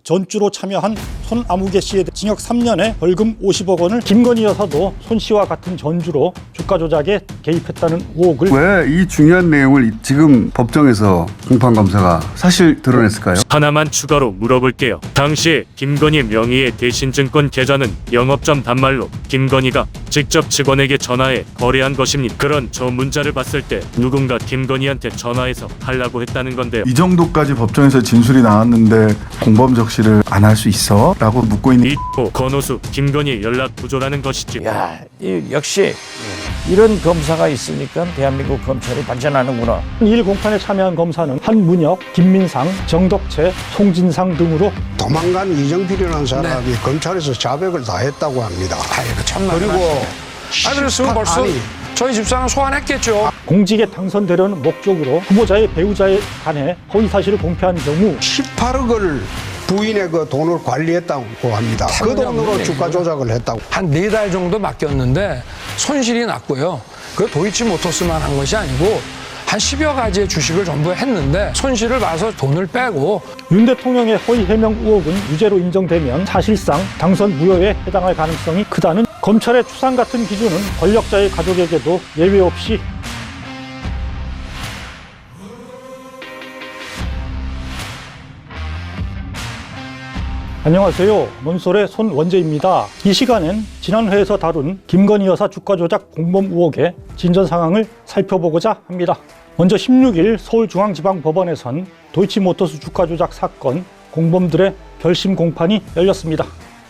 전주로 참여한 손아무개 씨에 대해 징역 3년에 벌금 50억 원을, 김건희 여사도 손 씨와 같은 전주로 주가 조작에 개입했다는 의혹을. 왜 이 중요한 내용을 지금 법정에서 공판검사가 사실 드러냈을까요? 하나만 추가로 물어볼게요. 당시 김건희 명의의 대신증권 계좌는 영업점 단말로 김건희가 직접 직원에게 전화해 거래한 것입니다. 그런 저 문자를 봤을 때 누군가 김건희한테 전화해서 하려고 했다는 건데요. 이 정도까지 법정에서 진술이 나왔는데 공범 적시를 안 할 수 있어? 라고 묻고 있는 이호 권오수 김건희 연락 구조라는 것이지. 야, 역시 이런 검사가 있으니까 대한민국 검찰이 발전하는구나. 일 공판에 참여한 검사는 한문혁, 김민상, 정덕채, 송진상 등으로 도망간 이정필이라는 사람이 검찰에서 자백을 다 했다고 합니다. 아이고 참나. 그리고 그랬으면 벌써 저희 집사람 소환했겠죠. 공직에 당선되려는 목적으로 후보자의 배우자에 관해 허위 사실을 공표한 경우 18억을 부인의 그 돈을 관리했다고 합니다. 그 돈으로 주가 조작을 했다고. 한 4달 정도 맡겼는데 손실이 났고요. 그 도이치모터스만 한 것이 아니고 한 10여 가지의 주식을 전부 했는데 손실을 봐서 돈을 빼고. 윤 대통령의 허위 해명 의혹은 유죄로 인정되면 사실상 당선 무효에 해당할 가능성이 크다는 검찰의 추상 같은 기준은 권력자의 가족에게도 예외 없이 안녕하세요. 논설의 손원재입니다. 이 시간엔 지난 회에서 다룬 김건희 여사 주가 조작 공범 의혹의 진전 상황을 살펴보고자 합니다. 먼저 16일 서울중앙지방법원에선 도이치모터스 주가 조작 사건 공범들의 결심 공판이 열렸습니다.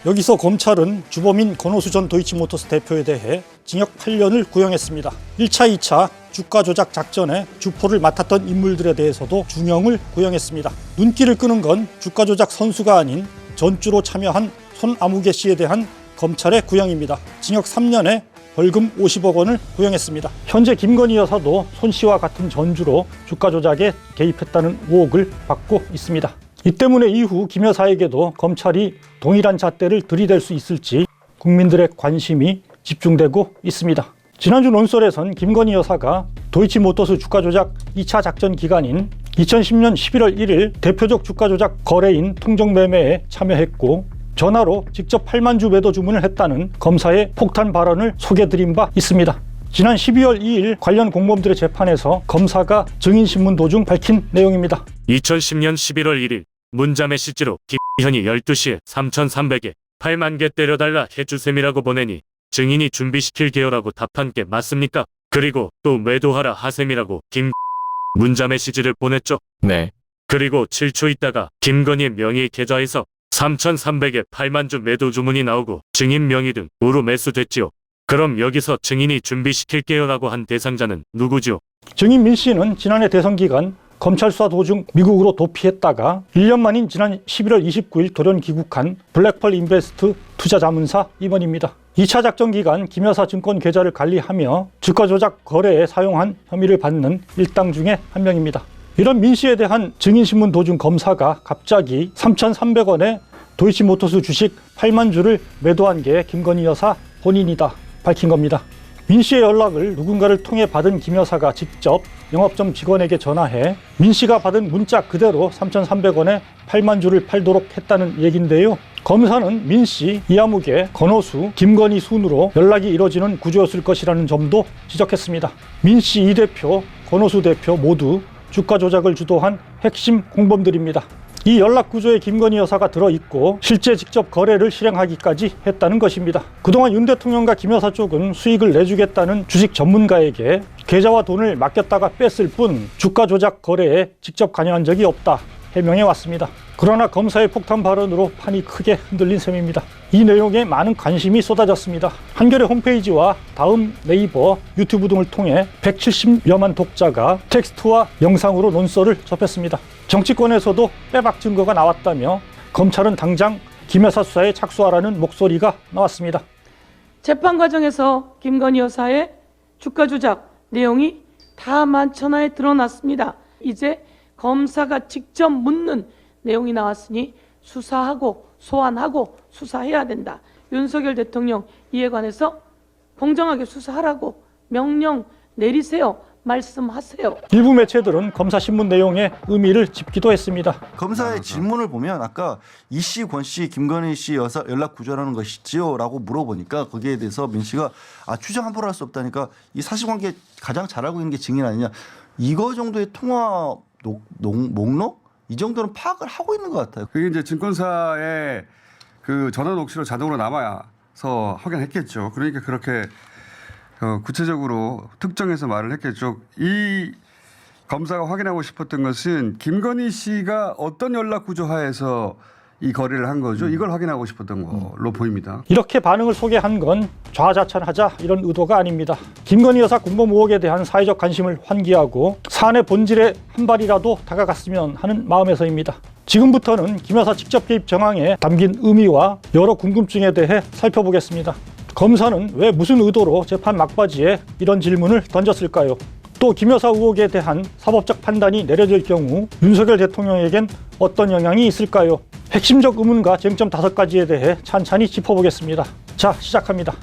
여기서 검찰은 주범인 권오수 전 도이치모터스 대표에 대해 징역 8년을 구형했습니다. 1차, 2차 주가 조작 작전의 주포를 맡았던 인물들에 대해서도 중형을 구형했습니다. 눈길을 끄는 건 주가 조작 선수가 아닌 전주로 참여한 손아무개 씨에 대한 검찰의 구형입니다. 징역 3년에 벌금 50억 원을 구형했습니다. 현재 김건희 여사도 손 씨와 같은 전주로 주가 조작에 개입했다는 의혹을 받고 있습니다. 이 때문에 이후 김 여사에게도 검찰이 동일한 잣대를 들이댈 수 있을지 국민들의 관심이 집중되고 있습니다. 지난주 논설에선 김건희 여사가 도이치모터스 주가 조작 2차 작전 기간인 2010년 11월 1일 대표적 주가 조작 거래인 통정매매에 참여했고 전화로 직접 8만 주 매도 주문을 했다는 검사의 폭탄 발언을 소개드린 바 있습니다. 지난 12월 2일 관련 공범들의 재판에서 검사가 증인신문 도중 밝힌 내용입니다. 2010년 11월 1일 문자 메시지로 김현이 12시에 3,300에 8만 개 때려달라 해주셈이라고 보내니 증인이 준비시킬 게요라고 답한 게 맞습니까? 그리고 또 매도하라 하셈이라고 문자 메시지를 보냈죠. 네. 그리고 7초 있다가 김건희 명의 계좌에서 3,300에 8만 주 매도 주문이 나오고 증인 명의 등으로 매수됐지요. 그럼 여기서 증인이 준비시킬게요라고 한 대상자는 누구죠? 증인 민 씨는 지난해 대선 기간 검찰 수사 도중 미국으로 도피했다가 1년 만인 지난 11월 29일 돌연 귀국한 블랙펄 인베스트 투자자문사 임원입니다. 2차 작전 기간 김 여사 증권 계좌를 관리하며 주가 조작 거래에 사용한 혐의를 받는 일당 중에 한 명입니다. 이런 민 씨에 대한 증인신문 도중 검사가 갑자기 3,300원에 도이치모터스 주식 8만 주를 매도한 게 김건희 여사 본인이다 밝힌 겁니다. 민 씨의 연락을 누군가를 통해 받은 김 여사가 직접 영업점 직원에게 전화해 민 씨가 받은 문자 그대로 3,300원에 8만 주를 팔도록 했다는 얘긴데요. 검사는 민 씨, 이아무개, 권오수, 김건희 순으로 연락이 이뤄지는 구조였을 것이라는 점도 지적했습니다. 민 씨 이 대표, 권오수 대표 모두 주가 조작을 주도한 핵심 공범들입니다. 이 연락 구조에 김건희 여사가 들어있고 실제 직접 거래를 실행하기까지 했다는 것입니다. 그동안 윤 대통령과 김 여사 쪽은 수익을 내주겠다는 주식 전문가에게 계좌와 돈을 맡겼다가 뺐을 뿐 주가 조작 거래에 직접 관여한 적이 없다 해명해 왔습니다. 그러나 검사의 폭탄 발언으로 판이 크게 흔들린 셈입니다. 이 내용에 많은 관심이 쏟아졌습니다. 한겨레 홈페이지와 다음 네이버, 유튜브 등을 통해 170여만 독자가 텍스트와 영상으로 논설을 접했습니다. 정치권에서도 빼박 증거가 나왔다며 검찰은 당장 김 여사 수사에 착수하라는 목소리가 나왔습니다. 재판 과정에서 김건희 여사의 주가 조작 내용이 다 만천하에 드러났습니다. 이제 검사가 직접 묻는 내용이 나왔으니 수사하고 소환하고 수사해야 된다. 윤석열 대통령 이에 관해서 공정하게 수사하라고 명령 내리세요. 말씀하세요. 일부 매체들은 검사 신문 내용에 의미를 짚기도 했습니다. 검사의 질문을 보면 아까 이 씨, 권 씨, 김건희 씨 여사 연락 구조라는 것이지요? 라고 물어보니까 거기에 대해서 민 씨가 추정 함부로 할 수 없다니까 이 사실관계 가장 잘 알고 있는 게 증인 아니냐. 이거 정도의 통화 목록? 이 정도는 파악을 하고 있는 것 같아요. 그게 이제 증권사의 그 전화 녹취로 자동으로 남아서 확인했겠죠. 그러니까 그렇게 구체적으로 특정해서 말을 했겠죠. 이 검사가 확인하고 싶었던 것은 김건희 씨가 어떤 연락 구조 하에서 이 거래를 한 거죠. 이걸 확인하고 싶었던 걸로 보입니다. 이렇게 반응을 소개한 건 좌자찬하자 이런 의도가 아닙니다. 김건희 여사 공범 의혹에 대한 사회적 관심을 환기하고 사안의 본질에 한 발이라도 다가갔으면 하는 마음에서입니다. 지금부터는 김 여사 직접 개입 정황에 담긴 의미와 여러 궁금증에 대해 살펴보겠습니다. 검사는 왜 무슨 의도로 재판 막바지에 이런 질문을 던졌을까요? 또 김 여사 의혹에 대한 사법적 판단이 내려질 경우 윤석열 대통령에겐 어떤 영향이 있을까요? 핵심적 의문과 쟁점 5가지에 대해 찬찬히 짚어보겠습니다. 자, 시작합니다.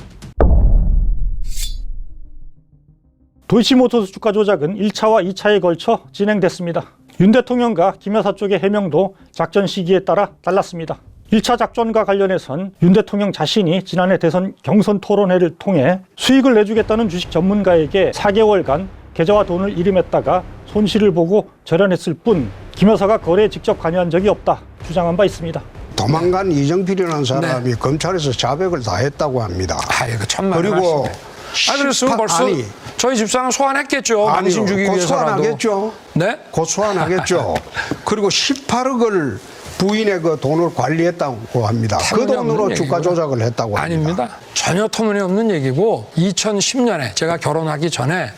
도이치모터스 주가 조작은 1차와 2차에 걸쳐 진행됐습니다. 윤 대통령과 김 여사 쪽의 해명도 작전 시기에 따라 달랐습니다. 1차 작전과 관련해선 윤 대통령 자신이 지난해 대선 경선 토론회를 통해 수익을 내주겠다는 주식 전문가에게 4개월간 계좌와 돈을 일임했다가 손실을 보고 절연했을 뿐 김 여사가 거래에 직접 관여한 적이 없다 주장한 바 있습니다. 도망간 이정필이라는 사람이 검찰에서 자백을 다 했다고 합니다. 이거 천만의 그리고 말씀이네. 그랬으면 벌써 저희 집사람 소환했겠죠. 당신 주기 곧 위해서라도. 소환하겠죠. 네? 곧 소환하겠죠. 그리고 18억을 부인의 그 돈을 관리했다고 합니다. 그 돈으로 주가 조작을 했다고 합니다. 아닙니다. 전혀 터무니없는 얘기고 2010년에 제가 결혼하기 전에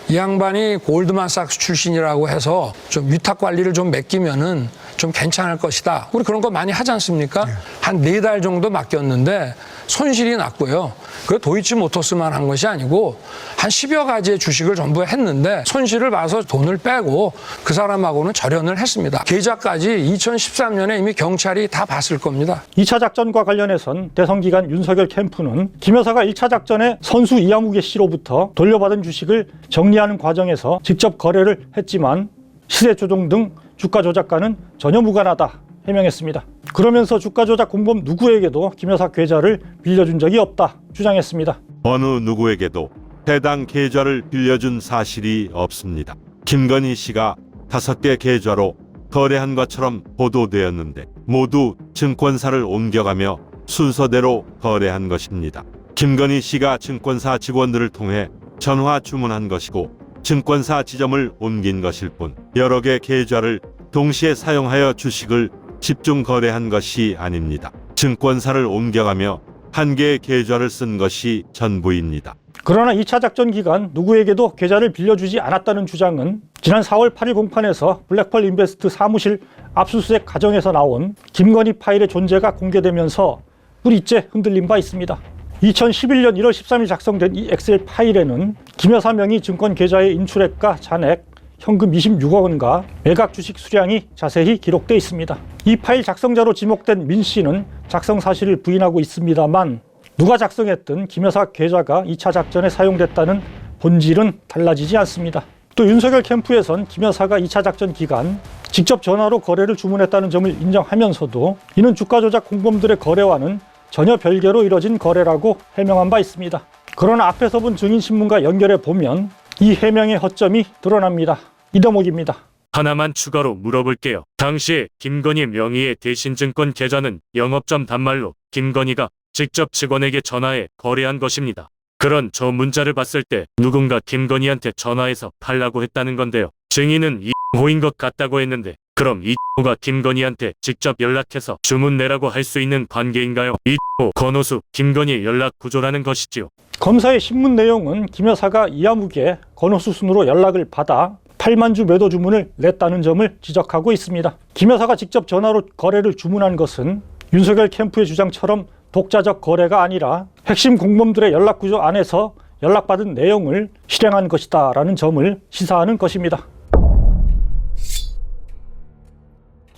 이 양반이 골드만삭스 출신이라고 해서 좀 위탁 관리를 좀 맡기면은 좀 괜찮을 것이다. 우리 그런 거 많이 하지 않습니까? 한 4달 정도 맡겼는데 손실이 났고요. 그 도이치모터스만 한 것이 아니고 한 10여 가지의 주식을 전부 했는데 손실을 봐서 돈을 빼고 그 사람하고는 절연을 했습니다. 계좌까지 2013년에 이미 경찰이 다 봤을 겁니다. 2차 작전과 관련해선 대선 기간 윤석열 캠프는 김 여사가 1차 작전에 선수 이아무개 씨로부터 돌려받은 주식을 정리하는 과정에서 직접 거래를 했지만 시세 조종 등 주가 조작과는 전혀 무관하다 해명했습니다. 그러면서 주가 조작 공범 누구에게도 김 여사 계좌를 빌려준 적이 없다 주장했습니다. 어느 누구에게도 해당 계좌를 빌려준 사실이 없습니다. 김건희 씨가 5개 계좌로 거래한 것처럼 보도되었는데 모두 증권사를 옮겨가며 순서대로 거래한 것입니다. 김건희 씨가 증권사 직원들을 통해 전화 주문한 것이고 증권사 지점을 옮긴 것일 뿐 여러 개 계좌를 동시에 사용하여 주식을 집중 거래한 것이 아닙니다. 증권사를 옮겨가며 한 개의 계좌를 쓴 것이 전부입니다. 그러나 2차 작전 기간 누구에게도 계좌를 빌려주지 않았다는 주장은 지난 4월 8일 공판에서 블랙펄 인베스트 사무실 압수수색 과정에서 나온 김건희 파일의 존재가 공개되면서 뿌리째 흔들린 바 있습니다. 2011년 1월 13일 작성된 이 엑셀 파일에는 김 여사 명의 증권 계좌의 인출액과 잔액, 현금 26억 원과 매각 주식 수량이 자세히 기록되어 있습니다. 이 파일 작성자로 지목된 민 씨는 작성 사실을 부인하고 있습니다만 누가 작성했든 김 여사 계좌가 2차 작전에 사용됐다는 본질은 달라지지 않습니다. 또 윤석열 캠프에선 김 여사가 2차 작전 기간 직접 전화로 거래를 주문했다는 점을 인정하면서도 이는 주가 조작 공범들의 거래와는 전혀 별개로 이뤄진 거래라고 해명한 바 있습니다. 그러나 앞에서 본 증인신문과 연결해 보면 이 해명의 허점이 드러납니다. 이 대목입니다. 하나만 추가로 물어볼게요. 당시에 김건희 명의의 대신증권 계좌는 영업점 단말로 김건희가 직접 직원에게 전화해 거래한 것입니다. 그런 저 문자를 봤을 때 누군가 김건희한테 전화해서 팔라고 했다는 건데요. 증인은 이호인 것 같다고 했는데 그럼 이호가 김건희한테 직접 연락해서 주문 내라고 할 수 있는 관계인가요? 이호, 권오수, 김건희 연락 구조라는 것이지요. 검사의 신문 내용은 김 여사가 이아무개 권오수 순으로 연락을 받아 8만 주 매도 주문을 냈다는 점을 지적하고 있습니다. 김 여사가 직접 전화로 거래를 주문한 것은 윤석열 캠프의 주장처럼 독자적 거래가 아니라 핵심 공범들의 연락구조 안에서 연락받은 내용을 실행한 것이다 라는 점을 시사하는 것입니다.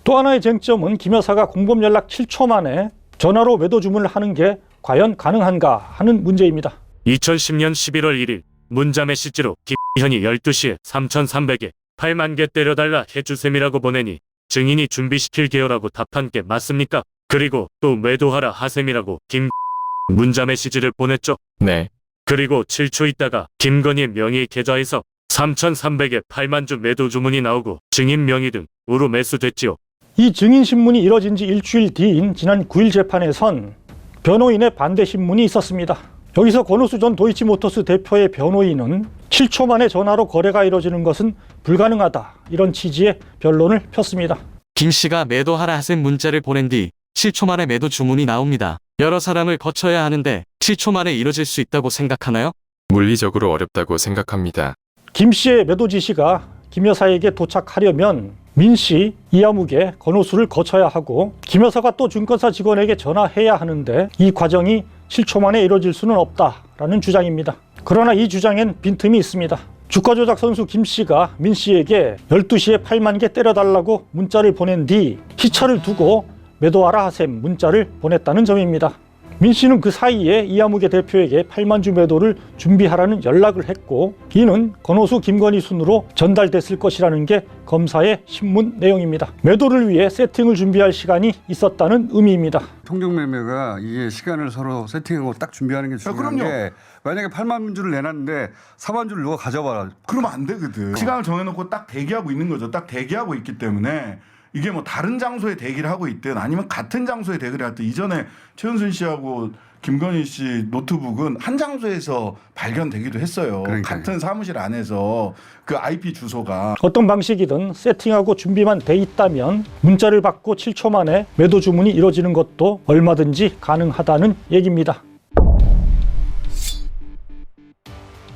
또 하나의 쟁점은 김 여사가 공범 연락 7초 만에 전화로 매도 주문을 하는 게 과연 가능한가 하는 문제입니다. 2010년 11월 1일 문자 메시지로 김 현이 12시에 3,300에 8만 개 때려달라 해주셈이라고 보내니 증인이 준비시킬 게요라고 답한 게 맞습니까? 그리고 또 매도하라 하셈이라고 문자 메시지를 보냈죠. 네. 그리고 7초 있다가 김건희 명의 계좌에서 3,300에 8만 주 매도 주문이 나오고 증인 명의 등으로 매수됐지요. 이 증인 신문이 이뤄진 지 일주일 뒤인 지난 9일 재판에선 변호인의 반대 신문이 있었습니다. 여기서 권오수 전 도이치모터스 대표의 변호인은 7초 만에 전화로 거래가 이뤄지는 것은 불가능하다, 이런 취지의 변론을 폈습니다. 김 씨가 매도하라 하셈 문자를 보낸 뒤 7초 만에 매도 주문이 나옵니다. 여러 사람을 거쳐야 하는데 7초 만에 이뤄질 수 있다고 생각하나요? 물리적으로 어렵다고 생각합니다. 김 씨의 매도 지시가 김 여사에게 도착하려면 민 씨, 이아묵의 권오수를 거쳐야 하고 김 여사가 또 증권사 직원에게 전화해야 하는데 이 과정이 7초 만에 이뤄질 수는 없다라는 주장입니다. 그러나 이 주장엔 빈틈이 있습니다. 주가 조작 선수 김 씨가 민 씨에게 12시에 8만 개 때려달라고 문자를 보낸 뒤 희철을 두고 매도하라 하셈 문자를 보냈다는 점입니다. 민 씨는 그 사이에 이아묵의 대표에게 8만 주 매도를 준비하라는 연락을 했고 이는 권오수 김건희 순으로 전달됐을 것이라는 게 검사의 신문 내용입니다. 매도를 위해 세팅을 준비할 시간이 있었다는 의미입니다. 통정매매가 이게 시간을 서로 세팅하고 딱 준비하는 게 중요한 게 만약에 8만 주를 내놨는데 4만 주를 누가 가져봐라. 그러면 안 되거든. 시간을 정해놓고 딱 대기하고 있는 거죠. 딱 대기하고 있기 때문에 이게 뭐 다른 장소에 대기를 하고 있든 아니면 같은 장소에 대기를 할 때 이전에 최은순 씨하고 김건희 씨 노트북은 한 장소에서 발견되기도 했어요. 그러니까요. 같은 사무실 안에서 그 IP 주소가. 어떤 방식이든 세팅하고 준비만 돼 있다면 문자를 받고 7초 만에 매도 주문이 이뤄지는 것도 얼마든지 가능하다는 얘기입니다.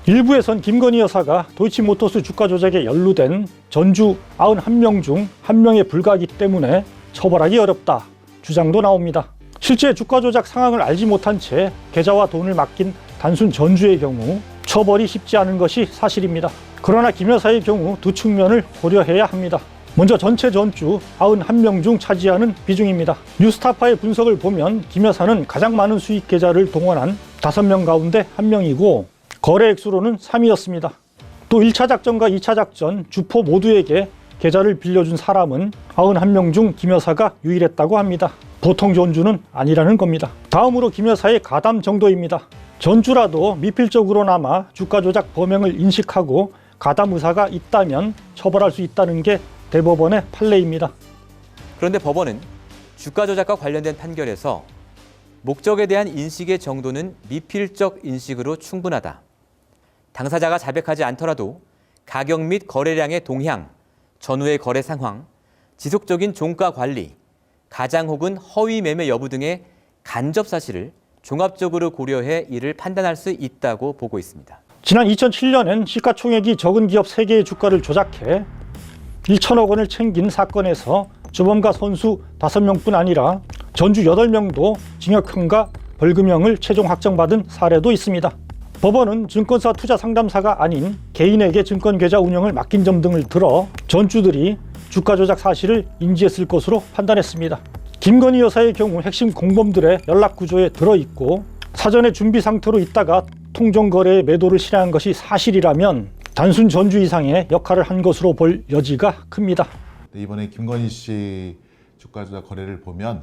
일부에선 김건희 여사가 도이치모터스 주가 조작에 연루된 전주 91명 중 1명에 불과하기 때문에 처벌하기 어렵다 주장도 나옵니다. 실제 주가 조작 상황을 알지 못한 채 계좌와 돈을 맡긴 단순 전주의 경우 처벌이 쉽지 않은 것이 사실입니다. 그러나 김 여사의 경우 두 측면을 고려해야 합니다. 먼저 전체 전주 91명 중 차지하는 비중입니다. 뉴스타파의 분석을 보면 김 여사는 가장 많은 수익 계좌를 동원한 5명 가운데 1명이고 거래 액수로는 3위였습니다. 또 1차 작전과 2차 작전 주포 모두에게 계좌를 빌려준 사람은 91명 중 김 여사가 유일했다고 합니다. 보통 전주는 아니라는 겁니다. 다음으로 김 여사의 가담 정도입니다. 전주라도 미필적으로나마 주가 조작 범행을 인식하고 가담 의사가 있다면 처벌할 수 있다는 게 대법원의 판례입니다. 그런데 법원은 주가 조작과 관련된 판결에서 목적에 대한 인식의 정도는 미필적 인식으로 충분하다. 당사자가 자백하지 않더라도 가격 및 거래량의 동향, 전후의 거래 상황, 지속적인 종가 관리, 가장 혹은 허위 매매 여부 등의 간접 사실을 종합적으로 고려해 이를 판단할 수 있다고 보고 있습니다. 지난 2007년엔 시가총액이 적은 기업 3개의 주가를 조작해 1천억 원을 챙긴 사건에서 주범과 선수 5명뿐 아니라 전주 8명도 징역형과 벌금형을 최종 확정받은 사례도 있습니다. 법원은 증권사 투자 상담사가 아닌 개인에게 증권 계좌 운영을 맡긴 점 등을 들어 전주들이 주가 조작 사실을 인지했을 것으로 판단했습니다. 김건희 여사의 경우 핵심 공범들의 연락 구조에 들어있고 사전에 준비 상태로 있다가 통정 거래에 매도를 실행한 것이 사실이라면 단순 전주 이상의 역할을 한 것으로 볼 여지가 큽니다. 이번에 김건희 씨 주가 조작 거래를 보면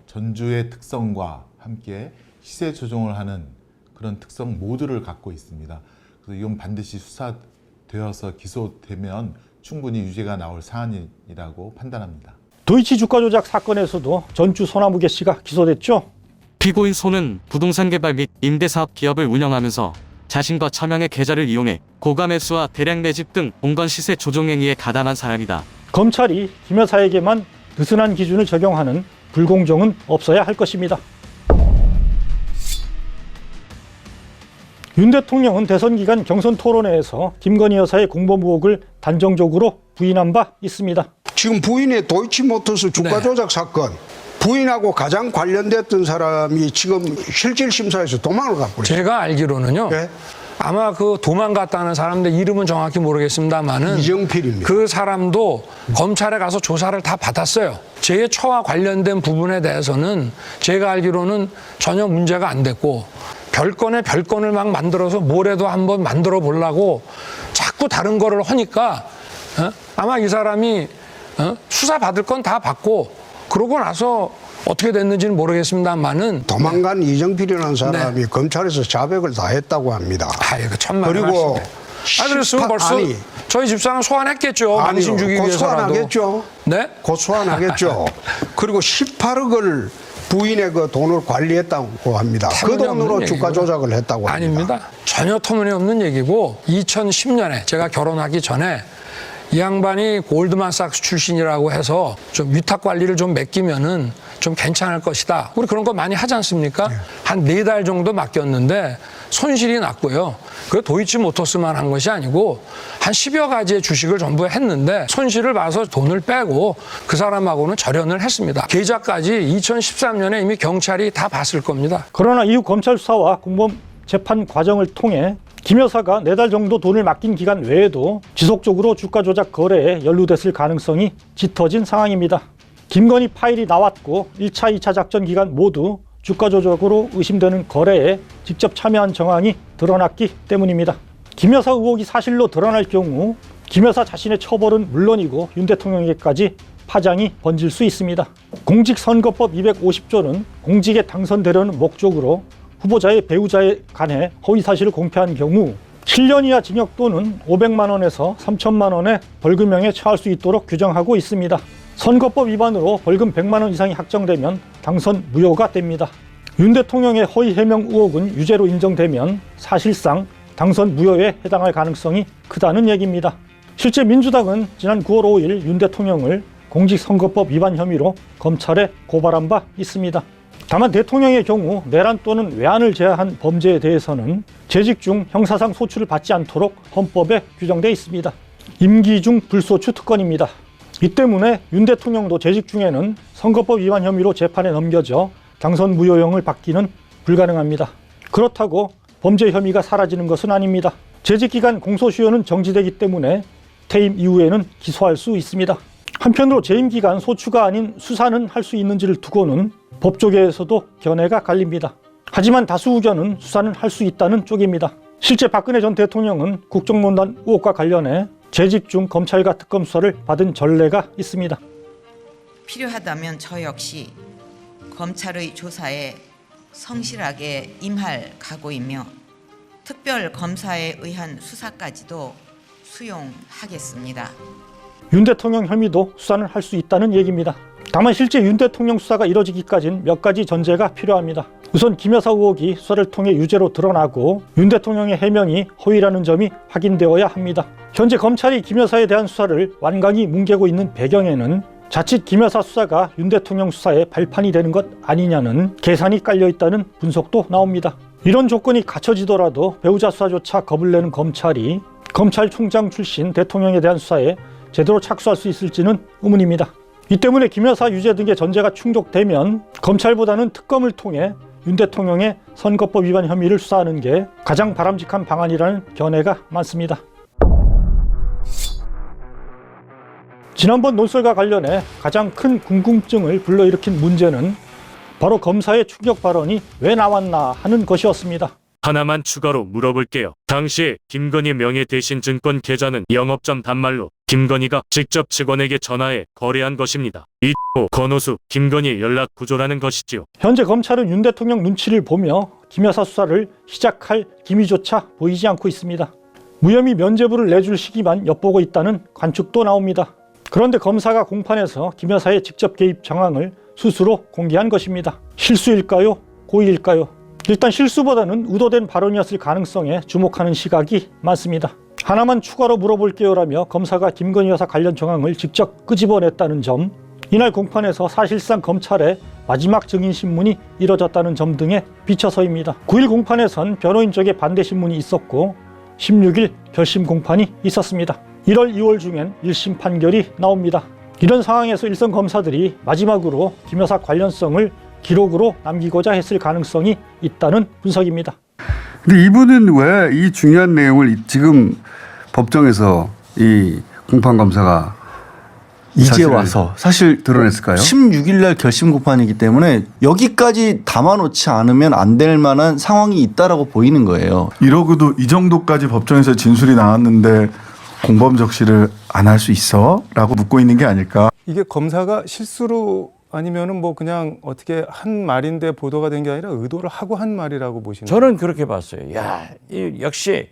전주의 특성과 함께 시세 조정을 하는 그런 특성 모두를 갖고 있습니다. 그래서 이건 반드시 수사되어서 기소되면 충분히 유죄가 나올 사안이라고 판단합니다. 도이치 주가 조작 사건에서도 전주 소나무개 씨가 기소됐죠. 피고인 소는 부동산 개발 및 임대사업 기업을 운영하면서 자신과 차명의 계좌를 이용해 고가 매수와 대량 매집 등 공건 시세 조종 행위에 가담한 사람이다. 검찰이 김 여사에게만 느슨한 기준을 적용하는 불공정은 없어야 할 것입니다. 윤 대통령은 대선 기간 경선 토론회에서 김건희 여사의 공범 의혹을 단정적으로 부인한 바 있습니다. 지금 부인의 도이치모터스 주가 조작 사건 부인하고 가장 관련됐던 사람이 지금 실질심사에서 도망을 가버렸어요. 제가 알기로는요. 네? 아마 그 도망갔다는 사람들 이름은 정확히 모르겠습니다만은 이정필입니다. 그 사람도 검찰에 가서 조사를 다 받았어요. 제 처와 관련된 부분에 대해서는 제가 알기로는 전혀 문제가 안 됐고 별건에 별건을 막 만들어서 뭐래도 한번 만들어 보려고 자꾸 다른 거를 하니까 아마 이 사람이 수사 받을 건 다 받고 그러고 나서 어떻게 됐는지는 모르겠습니다만은 도망간 이정필이라는 사람이 검찰에서 자백을 다 했다고 합니다. 아이고 천만 그리고 그랬으면 벌써 아니, 저희 집사람 소환했겠죠. 당신 주기 곧 위해서라도. 소환하겠죠. 네? 곧 소환하겠죠. 그리고 18억을 부인의 그 돈을 관리했다고 합니다. 그 돈으로 주가 조작을 했다고 합니다. 아닙니다. 전혀 터무니없는 얘기고 2010년에 제가 결혼하기 전에 이 양반이 골드만삭스 출신이라고 해서 좀 위탁 관리를 좀 맡기면은 좀 괜찮을 것이다. 우리 그런 거 많이 하지 않습니까? 한 4달 정도 맡겼는데 손실이 났고요. 그 도이치모터스만 한 것이 아니고 한 10여 가지의 주식을 전부 했는데 손실을 봐서 돈을 빼고 그 사람하고는 절연을 했습니다. 계좌까지 2013년에 이미 경찰이 다 봤을 겁니다. 그러나 이후 검찰 수사와 공범 재판 과정을 통해 김 여사가 4달 정도 돈을 맡긴 기간 외에도 지속적으로 주가 조작 거래에 연루됐을 가능성이 짙어진 상황입니다. 김건희 파일이 나왔고 1차, 2차 작전 기간 모두 주가 조작으로 의심되는 거래에 직접 참여한 정황이 드러났기 때문입니다. 김 여사 의혹이 사실로 드러날 경우 김 여사 자신의 처벌은 물론이고 윤 대통령에게까지 파장이 번질 수 있습니다. 공직선거법 250조는 공직에 당선되려는 목적으로 후보자의 배우자에 관해 허위사실을 공표한 경우 7년 이하 징역 또는 500만 원에서 3천만 원의 벌금형에 처할 수 있도록 규정하고 있습니다. 선거법 위반으로 벌금 100만 원 이상이 확정되면 당선 무효가 됩니다. 윤 대통령의 허위 해명 의혹은 유죄로 인정되면 사실상 당선 무효에 해당할 가능성이 크다는 얘기입니다. 실제 민주당은 지난 9월 5일 윤 대통령을 공직선거법 위반 혐의로 검찰에 고발한 바 있습니다. 다만 대통령의 경우 내란 또는 외환을 제한한 범죄에 대해서는 재직 중 형사상 소출을 받지 않도록 헌법에 규정되어 있습니다. 임기 중 불소추 특권입니다. 이 때문에 윤 대통령도 재직 중에는 선거법 위반 혐의로 재판에 넘겨져 당선 무효형을 받기는 불가능합니다. 그렇다고 범죄 혐의가 사라지는 것은 아닙니다. 재직 기간 공소시효는 정지되기 때문에 퇴임 이후에는 기소할 수 있습니다. 한편으로 재임 기간 소추가 아닌 수사는 할 수 있는지를 두고는 법조계에서도 견해가 갈립니다. 하지만 다수 의견은 수사는 할 수 있다는 쪽입니다. 실제 박근혜 전 대통령은 국정농단 의혹과 관련해 재직 중 검찰과 특검 수사를 받은 전례가 있습니다. 필요하다면 저 역시 검찰의 조사에 성실하게 임할 각오이며 특별 검사에 의한 수사까지도 수용하겠습니다. 윤 대통령 혐의도 수사는 할 수 있다는 얘기입니다. 다만 실제 윤 대통령 수사가 이뤄지기까지는 몇 가지 전제가 필요합니다. 우선 김 여사 의혹이 수사를 통해 유죄로 드러나고 윤 대통령의 해명이 허위라는 점이 확인되어야 합니다. 현재 검찰이 김 여사에 대한 수사를 완강히 뭉개고 있는 배경에는 자칫 김 여사 수사가 윤 대통령 수사의 발판이 되는 것 아니냐는 계산이 깔려있다는 분석도 나옵니다. 이런 조건이 갖춰지더라도 배우자 수사조차 겁을 내는 검찰이 검찰총장 출신 대통령에 대한 수사에 제대로 착수할 수 있을지는 의문입니다. 이 때문에 김 여사 유죄 등의 전제가 충족되면 검찰보다는 특검을 통해 윤 대통령의 선거법 위반 혐의를 수사하는 게 가장 바람직한 방안이라는 견해가 많습니다. 지난번 논설과 관련해 가장 큰 궁금증을 불러일으킨 문제는 바로 검사의 충격 발언이 왜 나왔나 하는 것이었습니다. 하나만 추가로 물어볼게요. 당시에 김건희 명의 대신 증권 계좌는 영업점 단말로 김건희가 직접 직원에게 전화해 거래한 것입니다. 이후 권오수, 김건희 연락 구조라는 것이지요. 현재 검찰은 윤 대통령 눈치를 보며 김 여사 수사를 시작할 기미조차 보이지 않고 있습니다. 무혐의 면죄부를 내줄 시기만 엿보고 있다는 관측도 나옵니다. 그런데 검사가 공판에서 김 여사의 직접 개입 정황을 스스로 공개한 것입니다. 실수일까요? 고의일까요? 일단 실수보다는 의도된 발언이었을 가능성에 주목하는 시각이 많습니다. 하나만 추가로 물어볼게요라며 검사가 김건희 여사 관련 정황을 직접 끄집어냈다는 점, 이날 공판에서 사실상 검찰의 마지막 증인 신문이 이뤄졌다는 점 등에 비춰서입니다. 9일 공판에선 변호인 쪽에 반대 신문이 있었고 16일 결심 공판이 있었습니다. 1월, 2월 중엔 1심 판결이 나옵니다. 이런 상황에서 일선 검사들이 마지막으로 김 여사 관련성을 기록으로 남기고자 했을 가능성이 있다는 분석입니다. 근데 이분은 왜 이 중요한 내용을 지금 법정에서 이 공판검사가 이제 사실을 와서 사실 드러냈을까요? 16일 날 결심 공판이기 때문에 여기까지 담아놓지 않으면 안 될 만한 상황이 있다라고 보이는 거예요. 이러고도 이 정도까지 법정에서 진술이 나왔는데 공범 적시를 안 할 수 있어? 라고 묻고 있는 게 아닐까. 이게 검사가 실수로 아니면은 뭐 그냥 어떻게 한 말인데 보도가 된 게 아니라 의도를 하고 한 말이라고 보시는 저는 그렇게 봤어요. 야, 역시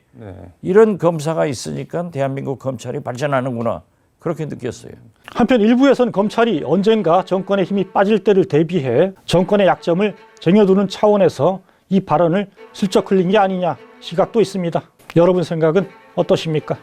이런 검사가 있으니까 대한민국 검찰이 발전하는구나. 그렇게 느꼈어요. 한편 일부에서는 검찰이 언젠가 정권의 힘이 빠질 때를 대비해 정권의 약점을 쟁여두는 차원에서 이 발언을 슬쩍 흘린 게 아니냐 시각도 있습니다. 여러분 생각은 어떠십니까?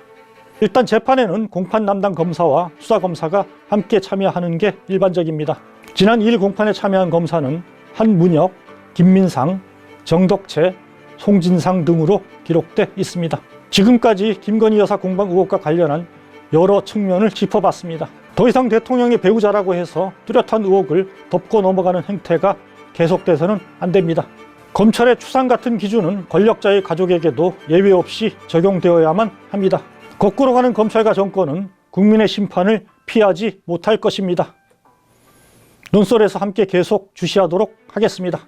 일단 재판에는 공판 담당 검사와 수사검사가 함께 참여하는 게 일반적입니다. 지난 2일 공판에 참여한 검사는 한문혁, 김민상, 정덕채, 송진상 등으로 기록돼 있습니다. 지금까지 김건희 여사 공방 의혹과 관련한 여러 측면을 짚어봤습니다. 더 이상 대통령의 배우자라고 해서 뚜렷한 의혹을 덮고 넘어가는 행태가 계속돼서는 안 됩니다. 검찰의 추상 같은 기준은 권력자의 가족에게도 예외 없이 적용되어야만 합니다. 거꾸로 가는 검찰과 정권은 국민의 심판을 피하지 못할 것입니다. 논설에서 함께 계속 주시하도록 하겠습니다.